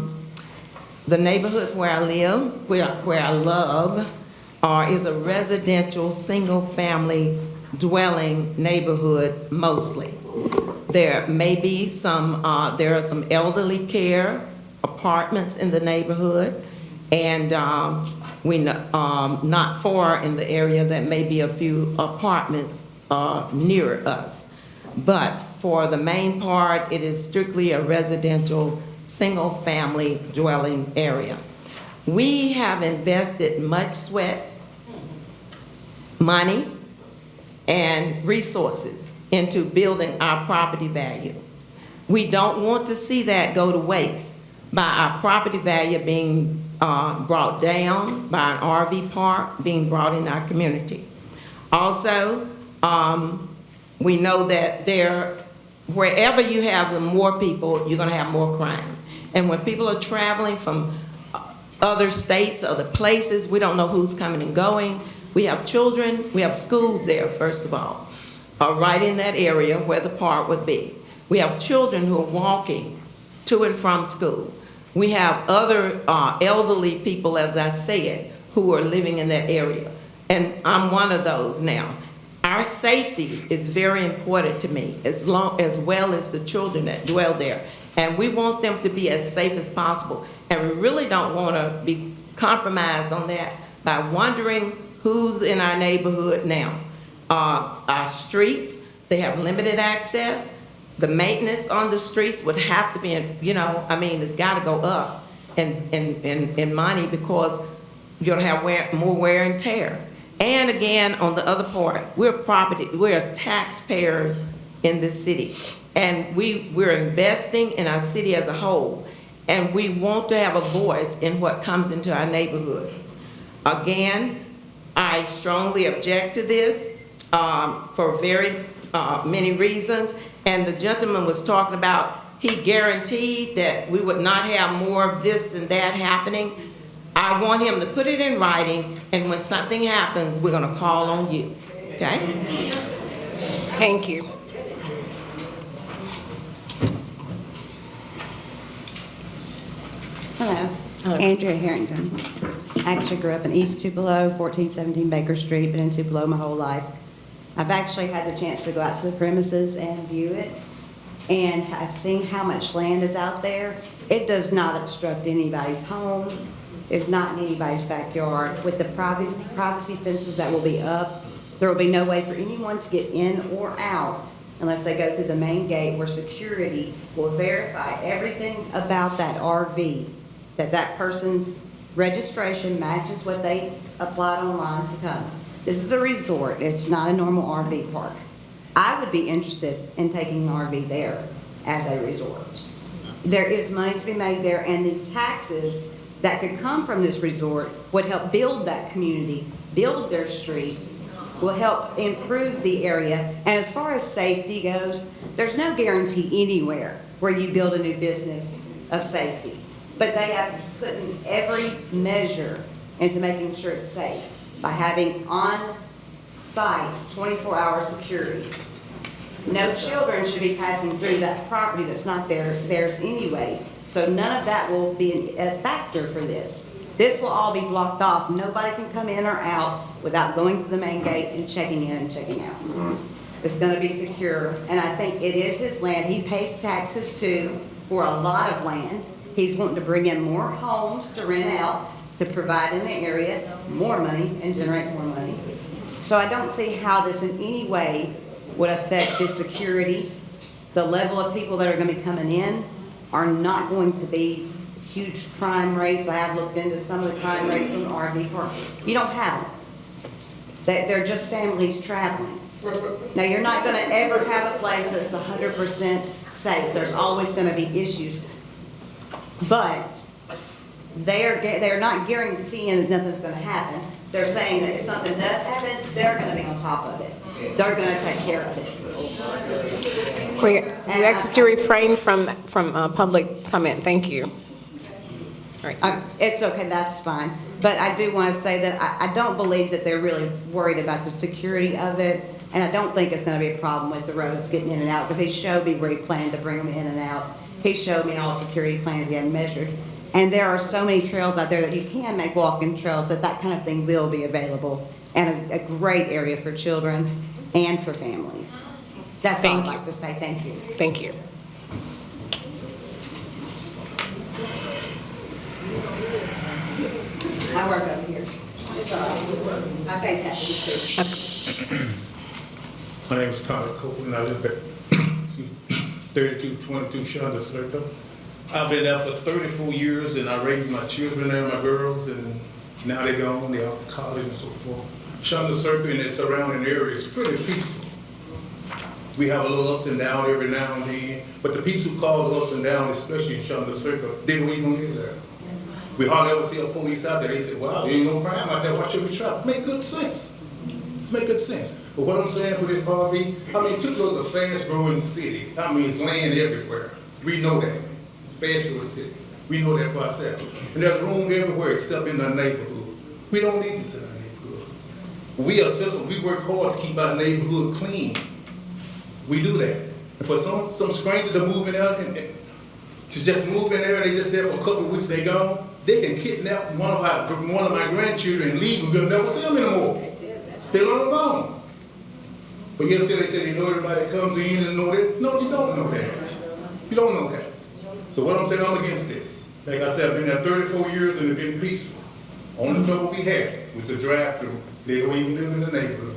the neighborhood where I live, where I love, is a residential, single-family dwelling neighborhood mostly. There may be some, there are some elderly care apartments in the neighborhood, and we not far in the area that may be a few apartments near us. But for the main part, it is strictly a residential, single-family dwelling area. We have invested much sweat, money, and resources into building our property value. We don't want to see that go to waste by our property value being brought down, by an RV park being brought in our community. Also, we know that wherever you have the more people, you're going to have more crime. And when people are traveling from other states, other places, we don't know who's coming and going. We have children, we have schools there, first of all, right in that area where the park would be. We have children who are walking to and from school. We have other elderly people, as I said, who are living in that area. And I'm one of those now. Our safety is very important to me, as well as the children that dwell there. And we want them to be as safe as possible. And we really don't want to be compromised on that by wondering who's in our neighborhood now. Our streets, they have limited access. The maintenance on the streets would have to be, it's got to go up in money, because you're going to have more wear and tear. And again, on the other part, we're taxpayers in this city. And we're investing in our city as a whole. And we want to have a voice in what comes into our neighborhood. Again, I strongly object to this for very many reasons. And the gentleman was talking about, he guaranteed that we would not have more of this and that happening. I want him to put it in writing, and when something happens, we're going to call on you. Okay? Thank you. Hello. Andrea Harrington. I actually grew up in East Tupelo, 1417 Baker Street, been in Tupelo my whole life. I've actually had the chance to go out to the premises and view it, and I've seen how much land is out there. It does not obstruct anybody's home. It's not in anybody's backyard. With the privacy fences that will be up, there will be no way for anyone to get in or out unless they go through the main gate, where security will verify everything about that RV, that person's registration matches what they applied online to come. This is a resort. It's not a normal RV park. I would be interested in taking an RV there as a resort. There is money to be made there, and the taxes that could come from this resort would help build that community, build their streets, will help improve the area. And as far as safety goes, there's no guarantee anywhere where you build a new business of safety. But they have put in every measure into making sure it's safe by having on-site 24-hour security. No children should be passing through that property that's not theirs anyway. So none of that will be a factor for this. This will all be blocked off. Nobody can come in or out without going to the main gate and checking in and checking out. It's going to be secure, and I think it is his land. He pays taxes too for a lot of land. He's wanting to bring in more homes to rent out, to provide in the area more money and generate more money. So I don't see how this in any way would affect the security. The level of people that are going to be coming in are not going to be huge crime rates. I have looked into some of the crime rates in the RV park. You don't have them. They're just families traveling. Now, you're not gonna ever have a place that's 100% safe. There's always gonna be issues. But they're not guaranteeing that nothing's gonna happen. They're saying that if something does happen, they're gonna be on top of it. They're gonna take care of it. We ask that you refrain from public comment. Thank you. It's okay, that's fine. But I do want to say that I don't believe that they're really worried about the security of it, and I don't think it's going to be a problem with the roads getting in and out, because he showed me where he planned to bring them in and out. He showed me all the security plans he had measured. And there are so many trails out there that you can make walking trails, that kind of thing will be available, and a great area for children and for families. That's all I'd like to say. Thank you. Thank you. I work over here. I pay taxes too. My name is Tyler Copeland. I live at 3222 Shonda Circle. I've been there for 34 years, and I raised my children there, my girls, and now they're gone. They're off to college and so forth. Shonda Circle and its surrounding area is pretty peaceful. We have a little ups and downs every now and then, but the people who cause the ups and downs, especially in Shonda Circle, they don't even live there. We hardly ever see a police out there. They say, well, there ain't no crime out there. Why should we try? Make good sense. Make good sense. But what I'm saying for this RV, I mean, Tupelo is a fast-growing city. I mean, it's land everywhere. We know that. Fast-growing city. We know that for ourselves. And there's room everywhere except in our neighborhood. We don't need this in our neighborhood. We are citizens. We work hard to keep our neighborhood clean. We do that. And for some stranger to move in there and to just move in there and they just there for a couple of weeks, they gone, they can kidnap one of my grandchildren and leave, and we'll never see them anymore. They're long gone. But yet they say they know everybody that comes in and know that. No, you don't know that. You don't know that. So what I'm saying, I'm against this. Like I said, I've been there 34 years and it's been peaceful. Only trouble we had with the drive-through, they don't even live in the neighborhood.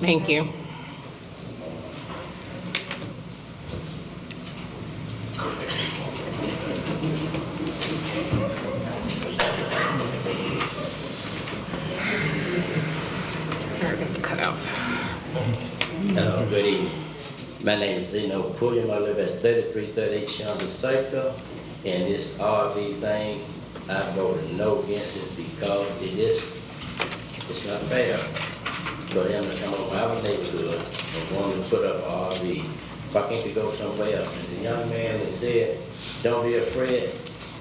Thank you. Cut off. Hello, good evening. My name is Zeno Pulliam. I live at 3338 Shonda Circle. And this RV thing, I voted no against it because it's not fair for them to come over our neighborhood and want to put up an RV. Why can't you go somewhere else? And the young man that said, don't be afraid,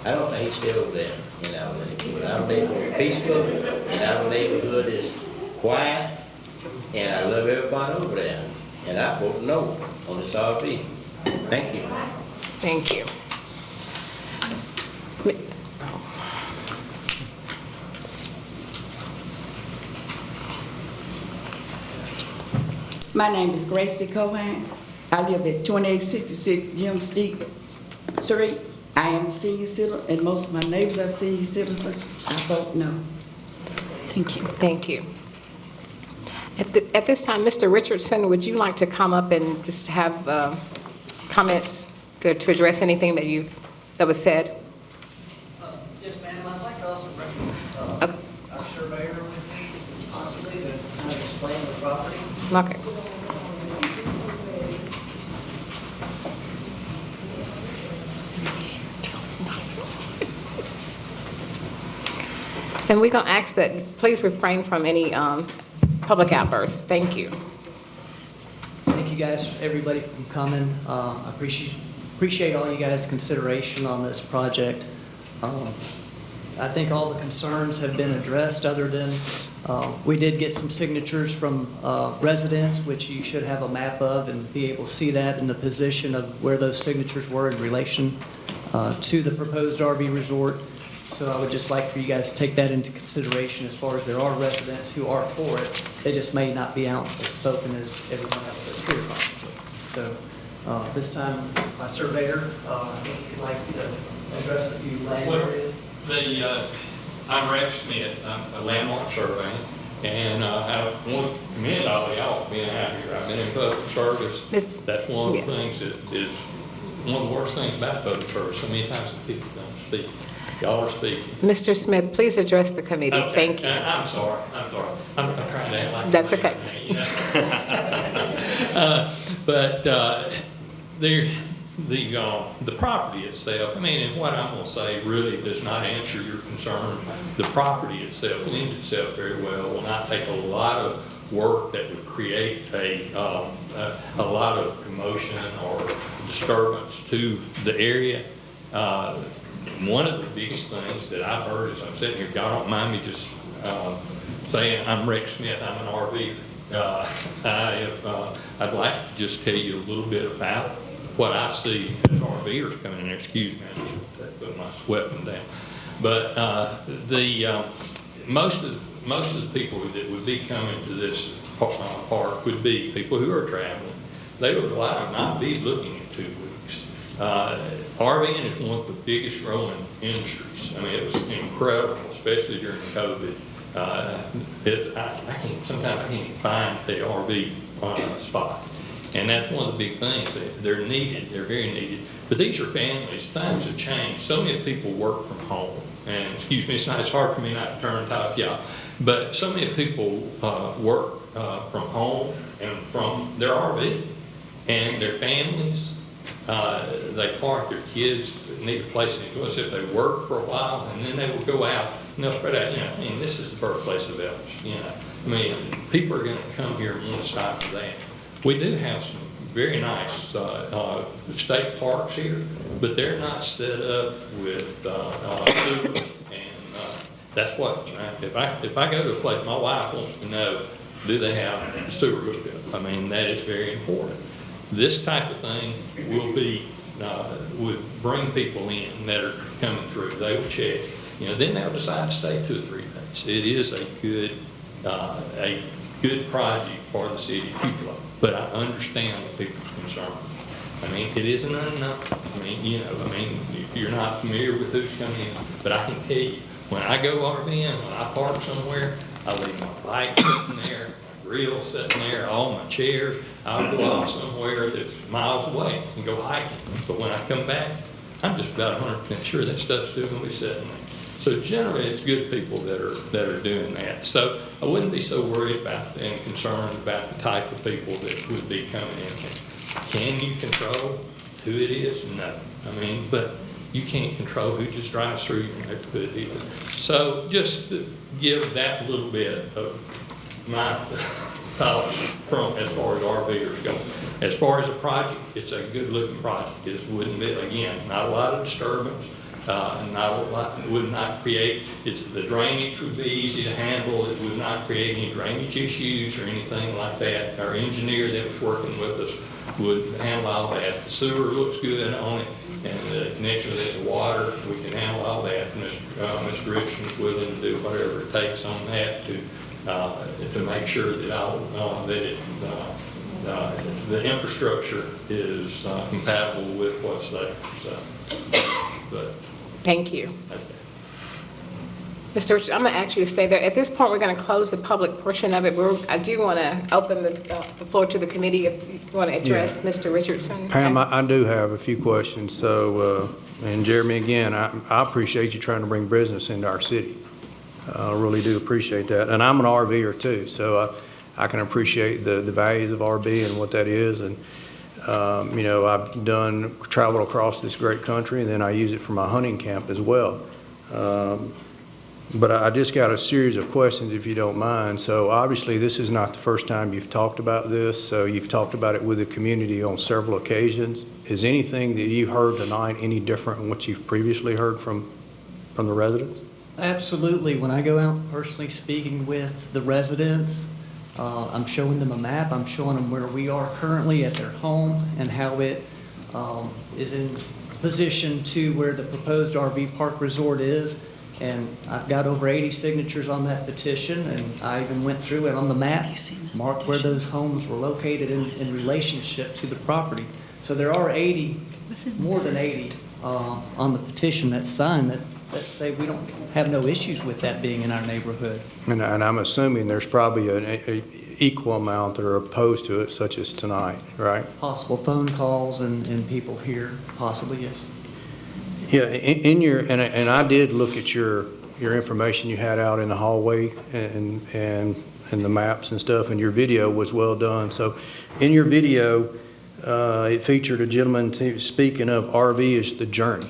I don't think he's still there in our neighborhood. Our neighborhood is peaceful, and our neighborhood is quiet, and I love everybody over there. And I vote no on this RV. Thank you. Thank you. My name is Gracie Cohan. I live at 2866 Jim Street. I am a senior citizen, and most of my neighbors are senior citizens. I vote no. Thank you. Thank you. At this time, Mr. Richardson, would you like to come up and just have comments to address anything that was said? Yes, ma'am. I'd like to also bring our surveyor with me, possibly, to kind of explain the property. Okay. Then we're going to ask that please refrain from any public outbursts. Thank you. Thank you guys, everybody, for coming. I appreciate all you guys' consideration on this project. I think all the concerns have been addressed, other than we did get some signatures from residents, which you should have a map of and be able to see that in the position of where those signatures were in relation to the proposed RV resort. So I would just like for you guys to take that into consideration, as far as there are residents who are for it. They just may not be outspoken as everyone else that's here possibly. So this time, my surveyor, I think he'd like to address a few land areas. I'm Rex Smith. I'm a landmark surveyor, and I want to commend all of y'all for being out here. I've been in public service. That's one of the things that is one of the worst things about public service. So many times the people don't speak. Y'all are speaking. Mr. Smith, please address the committee. Okay, Thank you. I'm sorry. I'm trying to act like. That's a man, okay. you know? But the property itself, I mean, and what I'm gonna say really does not answer your concern. The property itself lends itself very well, will not take a lot of work that would create a lot of commotion or disturbance to the area. One of the biggest things that I've heard as I'm sitting here, y'all don't mind me just saying I'm Rex Smith, I'm an RVer. I'd like to just tell you a little bit about what I see as RVers coming in there. Excuse me, I need to put my weapon down. But most of the people that would be coming to this park would be people who are traveling. They would not be looking at 2 weeks. RVing is one of the biggest growing industries. I mean, it was incredible, especially during COVID. Sometimes I can't even find the RV spot. And that's one of the big things. They're needed. They're very needed. But these are families. Times have changed. So many people work from home. And excuse me, it's hard for me not to turn top y'all. But so many people work from home and from their RV. And their families, they park their kids, need a place to go. So if they work for a while, and then they will go out, and they'll spread out, you know, I mean, this is the birthplace of Elvis, you know. I mean, people are going to come here and want to stop for that. We do have some very nice state parks here, but they're not set up with sewer, and that's what, if I go to a place, my wife wants to know, do they have sewer hookup? I mean, that is very important. This type of thing will be, would bring people in that are coming through. They will check. You know, then they'll decide to stay 2 or 3 days. It is a good project for the city of Tupelo. But I understand the people's concern. I mean, it is an unknown. I mean, you know, if you're not familiar with who's coming in, but I can tell you, when I go RVing, when I park somewhere, I leave my bike sitting there, my grill sitting there, all my chairs. I'll go off somewhere that's miles away and go hiking. But when I come back, I'm just about 100% sure that stuff's still going to be sitting there. So generally, it's good people that are doing that. So I wouldn't be so worried about and concerned about the type of people that would be coming in. Can you control who it is? No. I mean, but you can't control who just drives through your neighborhood either. So just to give that little bit of my thoughts from as far as RVers go. As far as a project, it's a good-looking project. It wouldn't be, again, not a lot of disturbance. Would not create, the drainage would be easy to handle. It would not create any drainage issues or anything like that. Our engineer that was working with us would handle all that. The sewer looks good on it, and the connection with the water, we can handle all that. Mr. Richardson's willing to do whatever it takes on that to make sure that the infrastructure is compatible with what's there. So, Thank you. Mr. Richards, I'm going to ask you to stay there. At this point, we're going to close the public portion of it. I do want to open the floor to the committee if you want to address Mr. Richardson. Pam, I do have a few questions. So, and Jeremy, again, I appreciate you trying to bring business into our city. I really do appreciate that. And I'm an RVer too, so I can appreciate the values of RV and what that is. And you know, I've traveled across this great country, and then I use it for my hunting camp as well. But I just got a series of questions, if you don't mind. So obviously, this is not the first time you've talked about this. So you've talked about it with the community on several occasions. Is anything that you heard tonight any different than what you've previously heard from the residents? Absolutely. When I go out personally speaking with the residents, I'm showing them a map. I'm showing them where we are currently at their home and how it is in position to where the proposed RV park resort is. And I've got over 80 signatures on that petition, and I even went through it on the map, marked where those homes were located in relationship to the property. So there are 80, more than 80 on the petition that's signed that say we don't have no issues with that being in our neighborhood. And I'm assuming there's probably an equal amount that are opposed to it, such as tonight, right? Possible phone calls and people here, possibly, yes. Yeah, in your, and I did look at your information you had out in the hallway and the maps and stuff, and your video was well done. So in your video, it featured a gentleman speaking of RV is the journey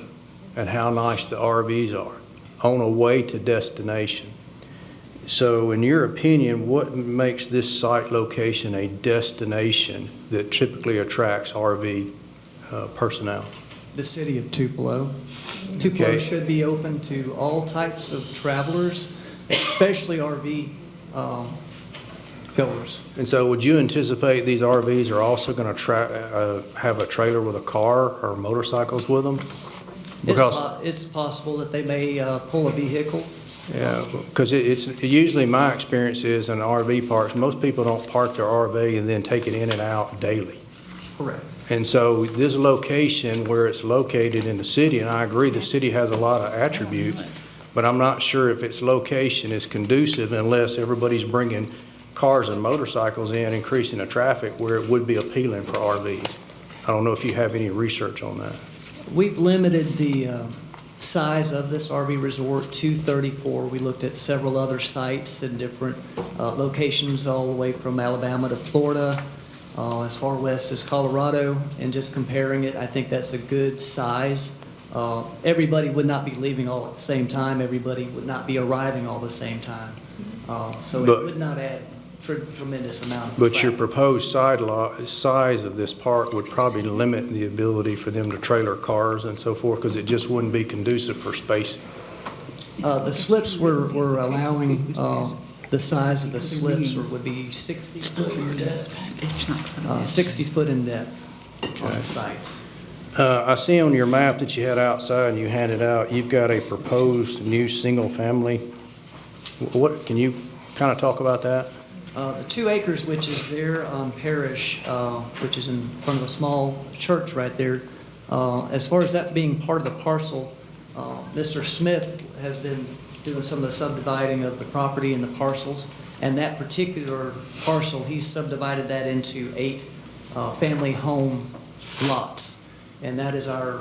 and how nice the RVs are on a way to destination. So in your opinion, what makes this site location a destination that typically attracts RV personnel? The city of Tupelo. Tupelo Okay. should be open to all types of travelers, especially RV goers. And so would you anticipate these RVs are also going to have a trailer with a car or motorcycles with them? It's possible that they may pull a vehicle. Yeah, because it's usually my experience is in RV parks, most people don't park their RV and then take it in and out daily. Correct. And so this location where it's located in the city, and I agree the city has a lot of attributes, but I'm not sure if its location is conducive unless everybody's bringing cars and motorcycles in, increasing the traffic where it would be appealing for RVs. I don't know if you have any research on that. We've limited the size of this RV resort to 34. We looked at several other sites in different locations all the way from Alabama to Florida, as far west as Colorado, and just comparing it, I think that's a good size. Everybody would not be leaving all at the same time. Everybody would not be arriving all at the same time. So it would not add tremendous amount of But traffic. your proposed size of this park would probably limit the ability for them to trailer cars and so forth, because it just wouldn't be conducive for spacing. The slips we're allowing, the size of the slips would be 60 foot in depth. 60 foot in depth on the sites. I see on your map that you had outside and you handed out, you've got a proposed new single-family. What, can you kind of talk about that? The 2 acres, which is there on Parish, which is in front of a small church right there, as far as that being part of the parcel, Mr. Smith has been doing some of the subdividing of the property and the parcels, and that particular parcel, he's subdivided that into 8 family home lots. And that is our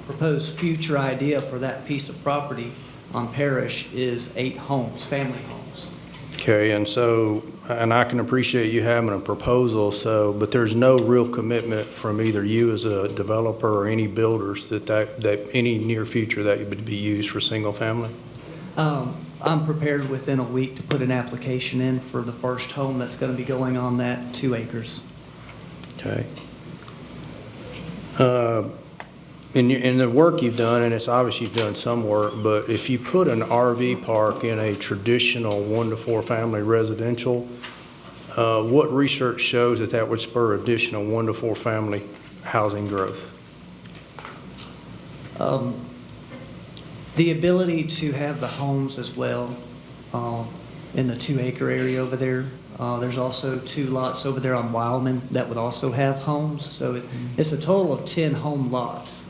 proposed future idea for that piece of property on Parish is 8 homes, family homes. Okay, and so, and I can appreciate you having a proposal, so, but there's no real commitment from either you as a developer or any builders that any near future that would be used for single family? I'm prepared within a week to put an application in for the first home that's going to be going on that 2 acres. Okay. In the work you've done, and it's obvious you've done some work, but if you put an RV park in a traditional 1 to 4 family residential, what research shows that that would spur additional 1 to 4 family housing growth? The ability to have the homes as well in the 2 acre area over there. There's also 2 lots over there on Wildman that would also have homes. So it's a total of 10 home lots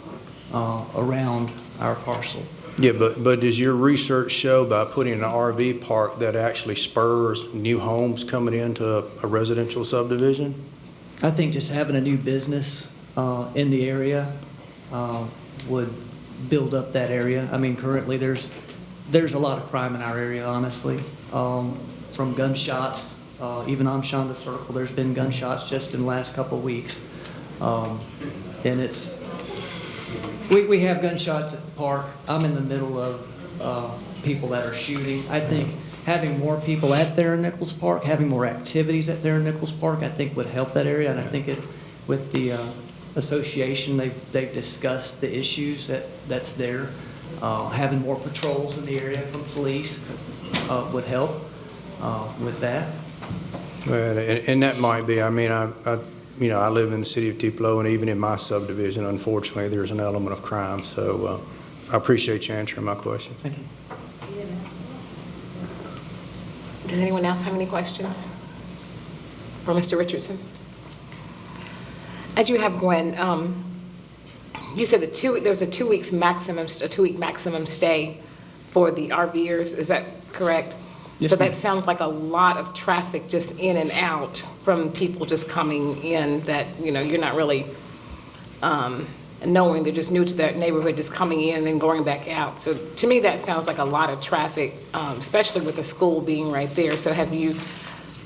around our parcel. Yeah, but does your research show by putting an RV park that actually spurs new homes coming into a residential subdivision? I think just having a new business in the area would build up that area. I mean, currently there's a lot of crime in our area, honestly, from gunshots. Even on Shonda Circle, there's been gunshots just in the last couple of weeks. And we have gunshots at the park. I'm in the middle of people that are shooting. I think having more people at there in Nichols Park, having more activities at there in Nichols Park, I think would help that area. And I think with the association, they've discussed the issues that's there. Having more patrols in the area from police would help with that. Well, and that might be, I mean, I live in the city of Tupelo, and even in my subdivision, unfortunately, there's an element of crime. So I appreciate you answering my question. Thank you. Does anyone else have any questions for Mr. Richardson? As you have, Gwen, you said there's a 2 week maximum stay for the RVers. Is that correct? Yes, so ma'am. that sounds like a lot of traffic just in and out from people just coming in that, you're not really knowing they're just new to that neighborhood, just coming in and then going back out. So to me, that sounds like a lot of traffic, especially with the school being right there. So have you,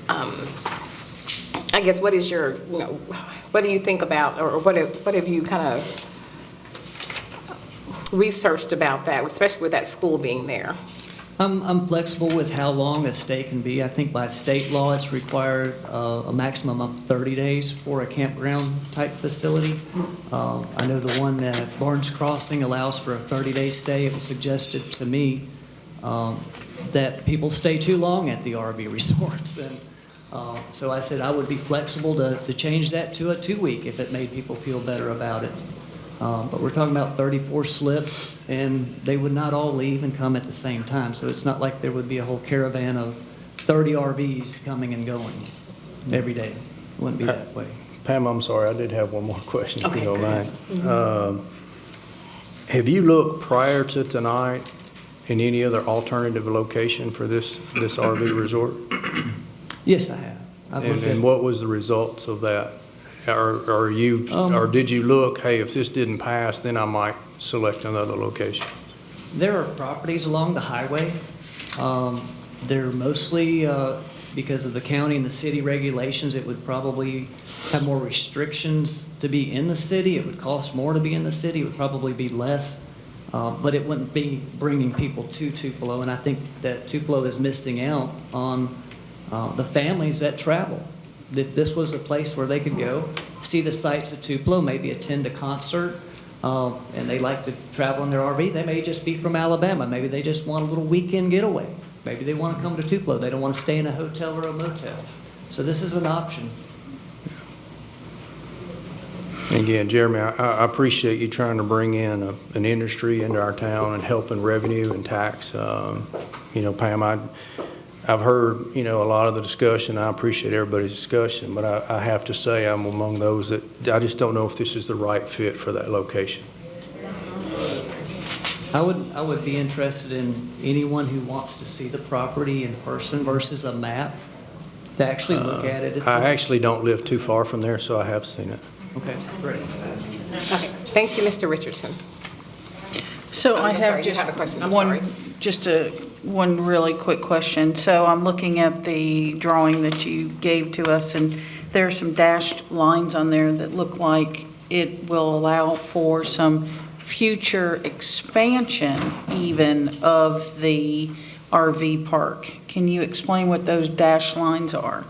I guess, what is your, what do you think about, or what have you kind of researched about that, especially with that school being there? I'm flexible with how long a stay can be. I think by state law, it's required a maximum of 30 days for a campground type facility. I know the one that Barnes Crossing allows for a 30-day stay. It was suggested to me that people stay too long at the RV resorts. And so I said I would be flexible to change that to a 2-week if it made people feel better about it. But we're talking about 34 slips, and they would not all leave and come at the same time. So it's not like there would be a whole caravan of 30 RVs coming and going every day. It wouldn't be that way. Pam, I'm sorry, I did have one more question, if you don't mind. Mm-hmm. Have you looked prior to tonight in any other alternative location for this RV resort? Yes, I have. And what was the results of that? Or did you look, hey, if this didn't pass, then I might select another location? There are properties along the highway. They're mostly, because of the county and the city regulations, it would probably have more restrictions to be in the city. It would cost more to be in the city. It would probably be less, but it wouldn't be bringing people to Tupelo. And I think that Tupelo is missing out on the families that travel. That this was a place where they could go, see the sights of Tupelo, maybe attend a concert, and they like to travel in their RV. They may just be from Alabama. Maybe they just want a little weekend getaway. Maybe they want to come to Tupelo. They don't want to stay in a hotel or a motel. So this is an option. Again, Jeremy, I appreciate you trying to bring in an industry into our town and helping revenue and tax. Pam, I've heard, a lot of the discussion. I appreciate everybody's discussion, but I have to say I'm among those that I just don't know if this is the right fit for that location. I would be interested in anyone who wants to see the property in person versus a map, to actually look at it. I actually don't live too far from there, so I have seen it. Okay, great. Okay, thank you, Mr. Richardson. So I I'm have sorry, you just have a question. I'm sorry. one really quick question. So I'm looking at the drawing that you gave to us, and there are some dashed lines on there that look like it will allow for some future expansion even of the RV park. Can you explain what those dashed lines are?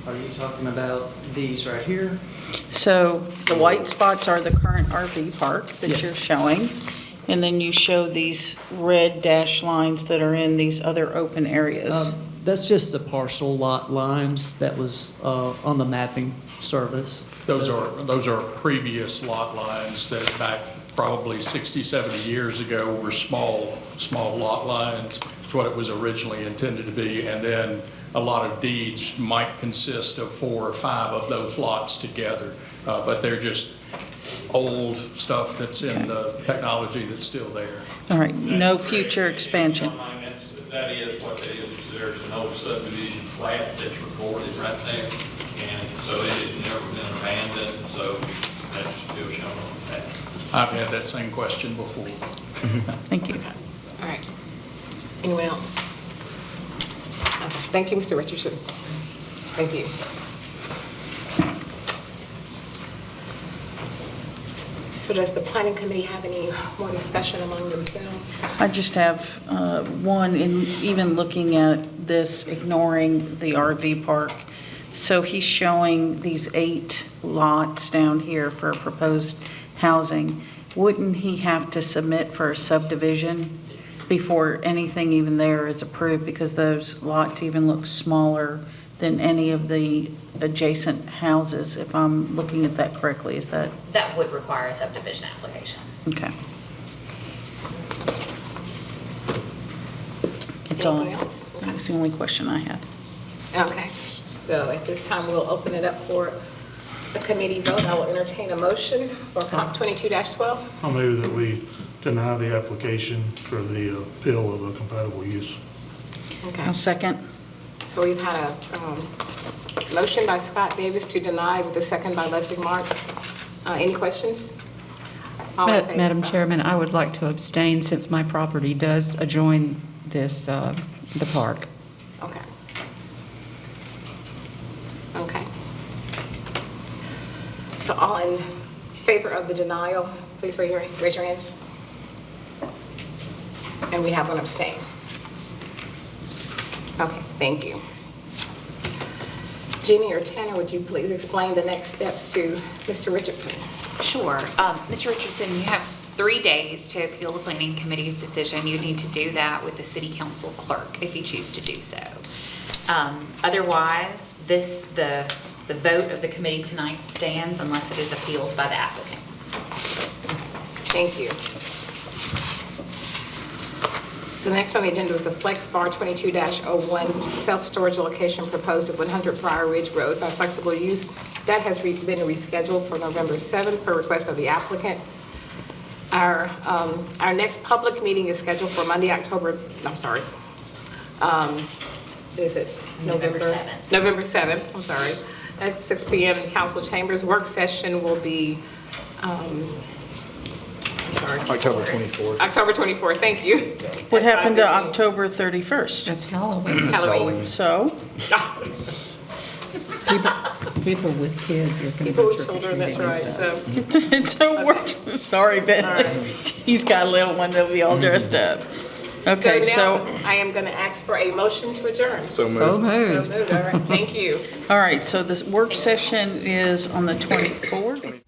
Are you talking about these right here? So the white spots are the current RV park that you're Yes. showing, and then you show these red dashed lines that are in these other open areas. That's just the parcel lot lines that was on the mapping service. Those are previous lot lines that back probably 60, 70 years ago were small lot lines. It's what it was originally intended to be. And then a lot of deeds might consist of 4 or 5 of those lots together. But they're just old stuff that's in the technology that's still there. All right, no future expansion. That is what it is. There's an old subdivision plat that's recorded right there. And so it has never been abandoned, so that's still shown on that. I've had that same question before. Thank you. All right. Anyone else? Okay. Thank you, Mr. Richardson. Thank you. So does the planning committee have any more discussion among themselves? I just have one, in even looking at this, ignoring the RV park. So he's showing these 8 lots down here for proposed housing. Wouldn't he have to submit for a subdivision before anything even there is approved? Because those lots even look smaller than any of the adjacent houses, if I'm looking at that correctly. Is that? That would require a subdivision application. Okay. That's all. Anything else? That was the only question I had. Okay. So at this time, we'll open it up for a committee vote. I will entertain a motion for Comp 22-12. I'll move that we deny the application for the appeal of a compatible use. Okay. I'll second. So we've had a motion by Scott Davis to deny with a second by Leslie Mark. Any questions? All in favor? Madam Chairman, I would like to abstain since my property does adjoin this, the park. Okay. Okay. So all in favor of the denial, please raise your hands. And we have one abstain. Okay, thank you. Jeannie or Tanner, would you please explain the next steps to Mr. Richardson? Sure. Mr. Richardson, you have 3 days to appeal the planning committee's decision. You need to do that with the city council clerk if you choose to do so. Otherwise, the vote of the committee tonight stands unless it is appealed by the applicant. Thank you. So next on the agenda is the Flex Bar 22-01 self-storage location proposed at 100 Friar Ridge Road by Flexible Use. That has been rescheduled for November 7th per request of the applicant. Our next public meeting is scheduled for Monday, is it November 7th? November 7th, I'm sorry, at 6 p.m. in council chambers. Work session will be, October 24th. October 24th, thank you. What happened to October 31st? That's Halloween. Halloween. So? People with kids are going to People go with trick or children, that's treating and right, stuff. so. So we're, sorry, Ben. He's got a little one that'll be all dressed up. Okay, So so, now I am going to ask for a motion to adjourn. So moved. So moved, all right, thank you. all right, so this work session is on the 24th.